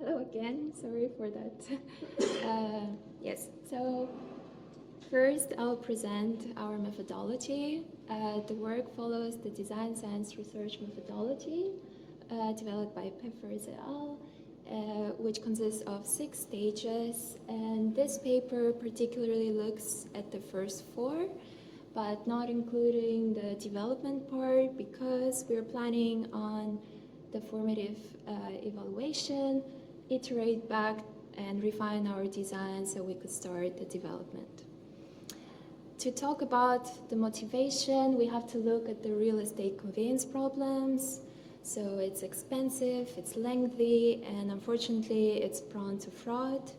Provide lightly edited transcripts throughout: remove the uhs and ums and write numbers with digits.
Hello again, sorry for that. Yes, so first I'll present our methodology. The work follows the design science research methodology developed by Peffers et al., which consists of 6 stages. And this paper particularly looks at the first 4, but not including the development part because we're planning on the formative evaluation, iterate back and refine our design so we could start the development. To talk about the motivation, we have to look at the real estate conveyance problems. So it's expensive, it's lengthy, and unfortunately it's prone to fraud.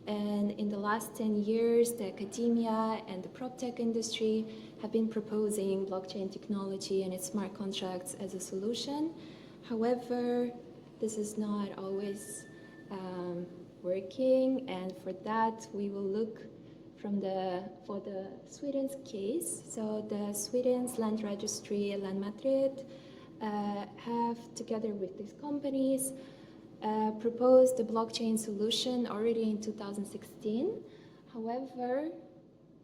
And in the last 10 years, the academia and the prop tech industry have been proposing blockchain technology and its smart contracts as a solution. However, this is not always working, and for that we will look for the Sweden's case. So the Sweden's land registry, Lantmäteriet, have together with these companies proposed a blockchain solution already in 2016. However,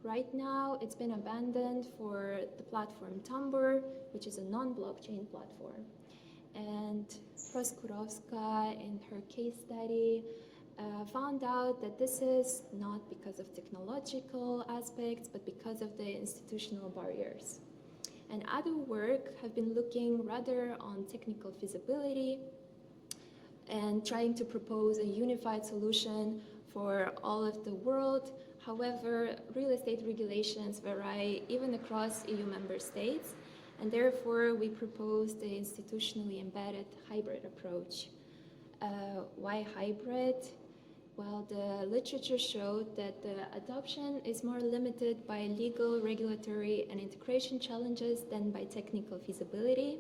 right now it's been abandoned for the platform Tambur, which is a non-blockchain platform. And Proskurovska, in her case study, found out that this is not because of technological aspects, but because of the institutional barriers. And other work have been looking rather on technical feasibility and trying to propose a unified solution for all of the world. However, real estate regulations vary even across EU member states, and therefore we propose the institutionally embedded hybrid approach. Why hybrid? Well, the literature showed that the adoption is more limited by legal, regulatory, and integration challenges than by technical feasibility.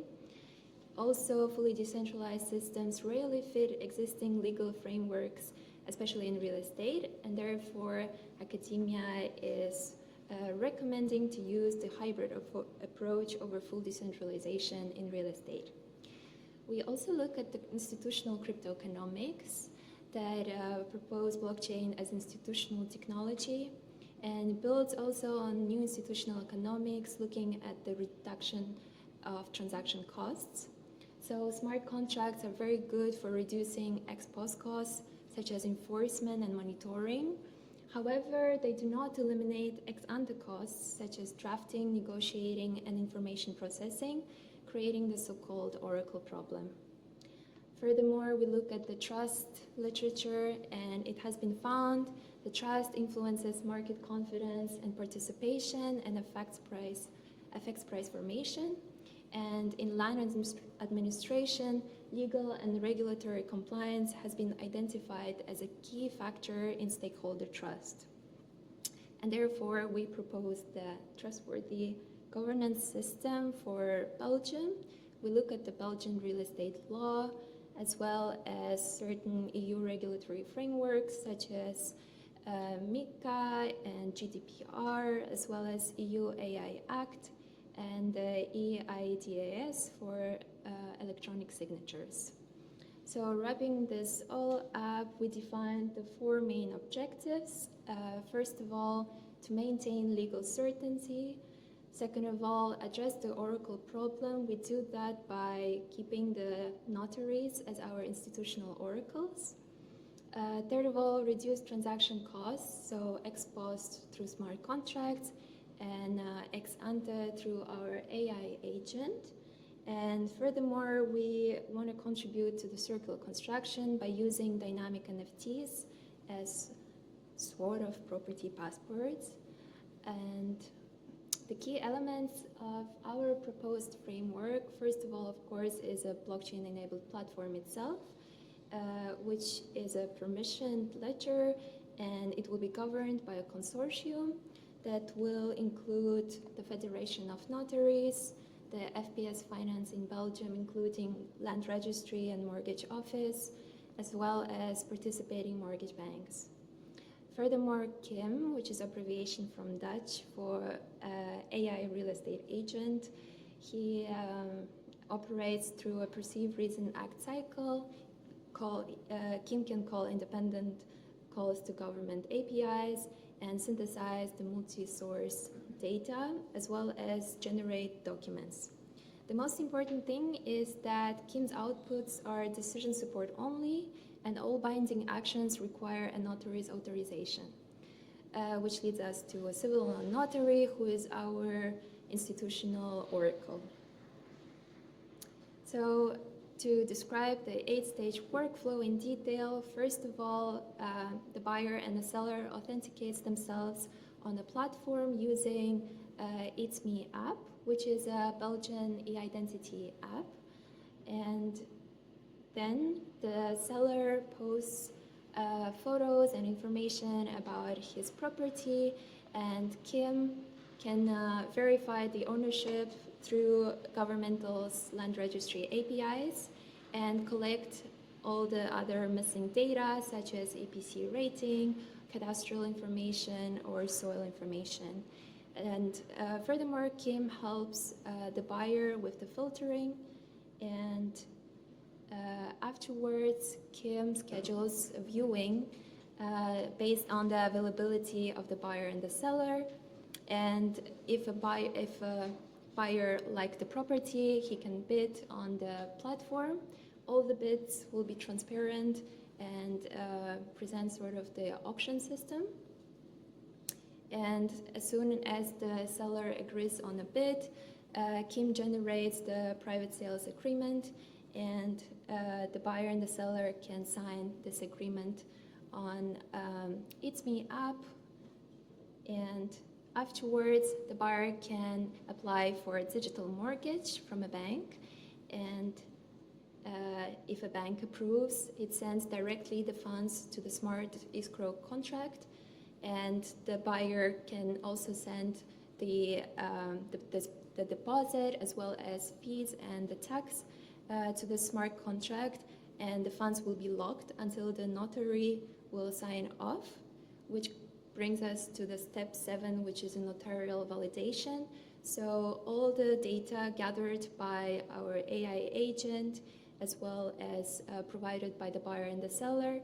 Also, fully decentralized systems rarely fit existing legal frameworks, especially in real estate, and therefore academia is recommending to use the hybrid approach over full decentralization in real estate. We also look at the institutional cryptoeconomics that propose blockchain as institutional technology and builds also on new institutional economics, looking at the reduction of transaction costs. So smart contracts are very good for reducing ex post costs, such as enforcement and monitoring. However, they do not eliminate ex ante costs, such as drafting, negotiating, and information processing, creating the so-called Oracle problem. Furthermore, we look at the trust literature, and it has been found the trust influences market confidence and participation and affects price formation. And in land administration, legal and regulatory compliance has been identified as a key factor in stakeholder trust. And therefore, we propose the trustworthy governance system for Belgium. We look at the Belgian real estate law, as well as certain EU regulatory frameworks such as MiCA and GDPR, as well as EU AI Act and the eIDAS for electronic signatures. So wrapping this all up, we defined the 4 main objectives. First of all, to maintain legal certainty. Second of all, address the Oracle problem. We do that by keeping the notaries as our institutional oracles. Third of all, reduce transaction costs, so ex post through smart contracts and ex ante through our AI agent. And furthermore, we want to contribute to the circular construction by using dynamic NFTs as sort of property passports. And the key elements of our proposed framework, first of all, of course, is a blockchain-enabled platform itself, which is a permissioned ledger, and it will be governed by a consortium that will include the Federation of Notaries, the FPS Finance in Belgium, including Land Registry and Mortgage Office, as well as participating mortgage banks. Furthermore, KIM, which is abbreviation from Dutch for AI Real Estate Agent, he operates through a perceived reason act cycle, Kim can call independent calls to government APIs and synthesize the multi-source data, as well as generate documents. The most important thing is that Kim's outputs are decision support only, and all binding actions require a notary's authorization, which leads us to a civil notary, who is our institutional oracle. So, to describe the 8-stage workflow in detail, first of all, the buyer and the seller authenticates themselves on the platform using It's Me app, which is a Belgian e-identity app. And then the seller posts photos and information about his property, and Kim can verify the ownership through governmental land registry APIs and collect all the other missing data, such as EPC rating, cadastral information, or soil information. And furthermore, Kim helps the buyer with the filtering, and afterwards, Kim schedules a viewing based on the availability of the buyer and the seller. And if a buyer likes the property, he can bid on the platform. All the bids will be transparent and present sort of the auction system. And as soon as the seller agrees on a bid, Kim generates the private sales agreement, and the buyer and the seller can sign this agreement on It's Me app. And afterwards, the buyer can apply for a digital mortgage from a bank, and if a bank approves, it sends directly the funds to the smart escrow contract, and the buyer can also send the deposit as well as fees and the tax to the smart contract, and the funds will be locked until the notary will sign off, which brings us to the step 7, which is a notarial validation. So all the data gathered by our AI agent, as well as provided by the buyer and the seller,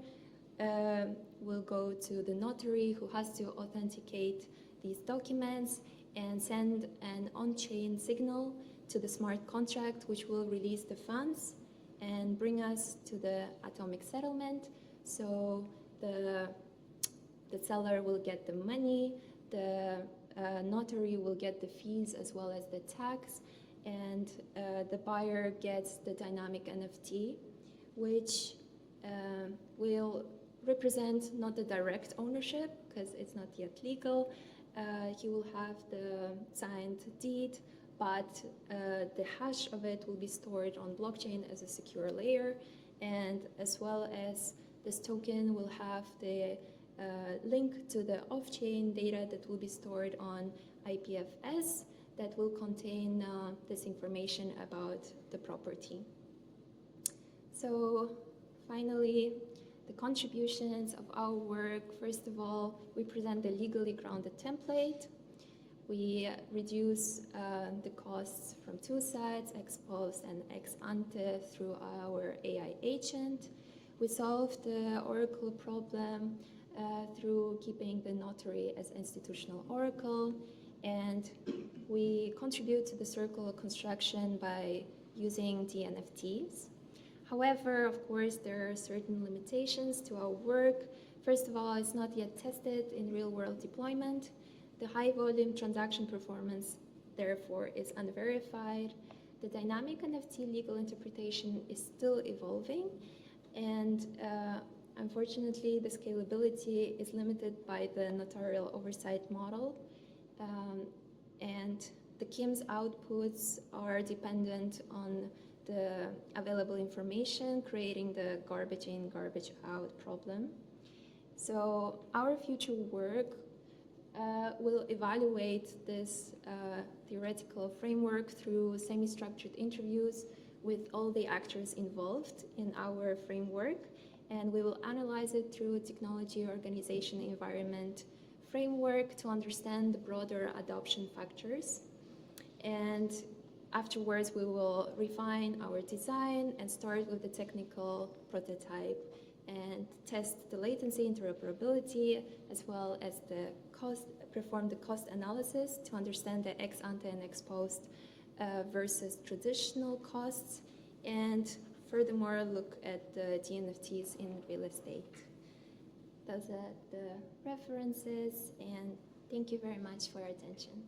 will go to the notary, who has to authenticate these documents and send an on-chain signal to the smart contract, which will release the funds and bring us to the atomic settlement. So the seller will get the money, the notary will get the fees as well as the tax, and the buyer gets the dynamic NFT, which will represent not the direct ownership, because it's not yet legal. He will have the signed deed, but the hash of it will be stored on blockchain as a secure layer, and as well as this token will have the link to the off-chain data that will be stored on IPFS that will contain this information about the property. So finally, the contributions of our work. First of all, we present the legally grounded template. We reduce the costs from 2 sides, ex post and ex ante, through our AI agent. We solve the Oracle problem through keeping the notary as institutional oracle, and we contribute to the circular construction by using DNFTs. However, of course, there are certain limitations to our work. First of all, it's not yet tested in real-world deployment. The high-volume transaction performance, therefore, is unverified. The dynamic NFT legal interpretation is still evolving, and unfortunately, the scalability is limited by the notarial oversight model, and the KIM's outputs are dependent on the available information, creating the garbage in, garbage out problem. So our future work will evaluate this theoretical framework through semi-structured interviews with all the actors involved in our framework, and we will analyze it through technology, organization, environment framework to understand the broader adoption factors. And afterwards, we will refine our design and start with the technical prototype and test the latency interoperability as well as the cost, perform the cost analysis to understand the ex ante and ex post versus traditional costs, and furthermore look at the DNFTs in real estate. Those are the references, and thank you very much for your attention.